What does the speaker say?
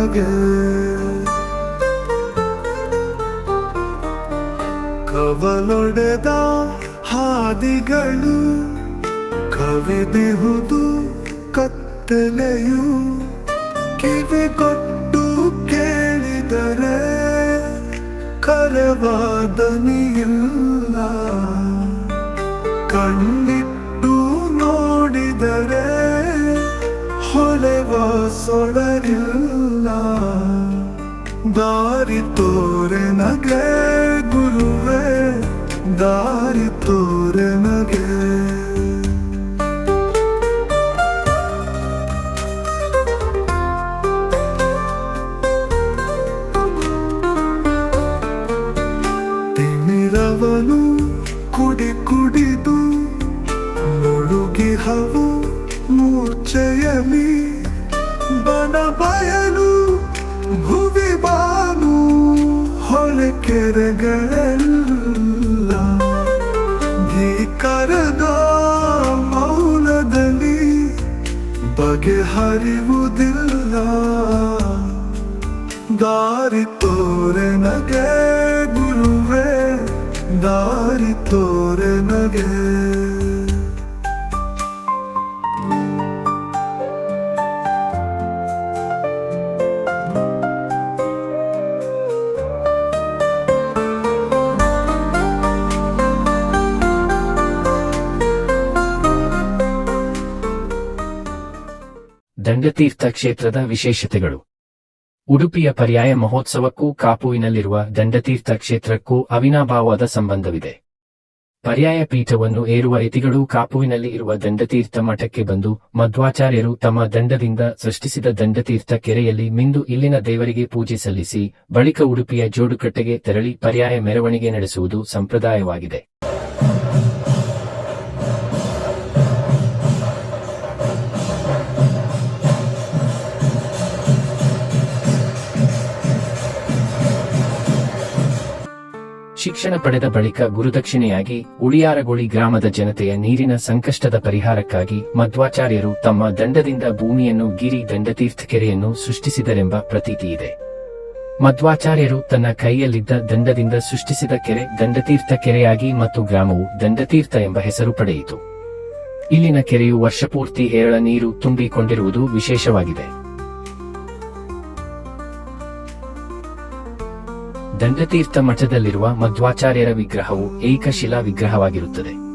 ನಗೆ ಕವಲೊಡೆದ ಹಾದಿಗಳು ಕವಿದಿಹುದು ಕತ್ತಲೆಯು ಕಿವಿಗೊಟ್ಟು ಕೇಳಿದರೆ ಕರವಾದನಿಯಿಲ್ಲ ಕಣ್ಣಿಟ್ಟು ನೋಡಿದರೆ ಹೊಳೆವ ಸೊಳರಿಲ್ಲ ದಾರಿ ತೋರೆ ನಗೆ ಗುರುವೇ ದಾರಿ ತೋರೆ ನಗೆ ತಿಮಿರವನು ಕುಡಿ ಕುಡಿದು ಮುಳುಗಿಹವು ಮೂರ್ಛೆಯಲಿ ಬನ ಬಯಲು ಭುವಿ ಬಾನು ಹೊಳೆ ಕೆರೆಗಳೆಲ್ಲ ಭೀಕರದ ಮೌನದಲ್ಲಿ ಬಗೆಹರಿವುದಿಲ್ಲ ದಾರಿ ತೋರೆ ನಗೆ ಗುರುವೇ ದಾರಿ ತೋರೆ ನಗೆ ದಂಡತೀರ್ಥ ಕ್ಷೇತ್ರದ ವಿಶೇಷತೆಗಳು. ಉಡುಪಿಯ ಪರ್ಯಾಯ ಮಹೋತ್ಸವಕ್ಕೂ ಕಾಪುವಿನಲ್ಲಿರುವ ದಂಡತೀರ್ಥ ಕ್ಷೇತ್ರಕ್ಕೂ ಅವಿನಾಭಾವವಾದ ಸಂಬಂಧವಿದೆ. ಪರ್ಯಾಯ ಪೀಠವನ್ನು ಏರುವ ಯತಿಗಳು ಕಾಪುವಿನಲ್ಲಿ ಇರುವ ದಂಡತೀರ್ಥ ಮಠಕ್ಕೆ ಬಂದು ಮಧ್ವಾಚಾರ್ಯರು ತಮ್ಮ ದಂಡದಿಂದ ಸೃಷ್ಟಿಸಿದ ದಂಡತೀರ್ಥ ಕೆರೆಯಲ್ಲಿ ಮಿಂದು ಇಲ್ಲಿನ ದೇವರಿಗೆ ಪೂಜೆ ಸಲ್ಲಿಸಿ ಬಳಿಕ ಉಡುಪಿಯ ಜೋಡುಕಟ್ಟೆಗೆ ತೆರಳಿ ಪರ್ಯಾಯ ಮೆರವಣಿಗೆ ನಡೆಸುವುದು ಸಂಪ್ರದಾಯವಾಗಿದೆ. ಶಿಕ್ಷಣ ಪಡೆದ ಬಳಿಕ ಗುರುದಕ್ಷಿಣೆಯಾಗಿ ಉಳಿಯಾರಗೋಳಿ ಗ್ರಾಮದ ಜನತೆಯ ನೀರಿನ ಸಂಕಷ್ಟದ ಪರಿಹಾರಕ್ಕಾಗಿ ಮಧ್ವಾಚಾರ್ಯರು ತಮ್ಮ ದಂಡದಿಂದ ಭೂಮಿಯನ್ನು ಗಿರಿ ದಂಡತೀರ್ಥ ಕೆರೆಯನ್ನು ಸೃಷ್ಟಿಸಿದರೆಂಬ ಪ್ರತೀತಿಯಿದೆ. ಮಧ್ವಾಚಾರ್ಯರು ತನ್ನ ಕೈಯಲ್ಲಿದ್ದ ದಂಡದಿಂದ ಸೃಷ್ಟಿಸಿದ ಕೆರೆ ದಂಡತೀರ್ಥ ಕೆರೆಯಾಗಿ ಮತ್ತು ಗ್ರಾಮವು ದಂಡತೀರ್ಥ ಎಂಬ ಹೆಸರು ಪಡೆಯಿತು. ಇಲ್ಲಿನ ಕೆರೆಯು ವರ್ಷಪೂರ್ತಿ ಹೇರಳ ನೀರು ತುಂಬಿಕೊಂಡಿರುವುದು ವಿಶೇಷವಾಗಿದೆ. ದಂಡತೀರ್ಥ ಮಠದಲ್ಲಿರುವ ಮಧ್ವಾಚಾರ್ಯರ ವಿಗ್ರಹವು ಏಕಶಿಲಾ ವಿಗ್ರಹವಾಗಿರುತ್ತದೆ.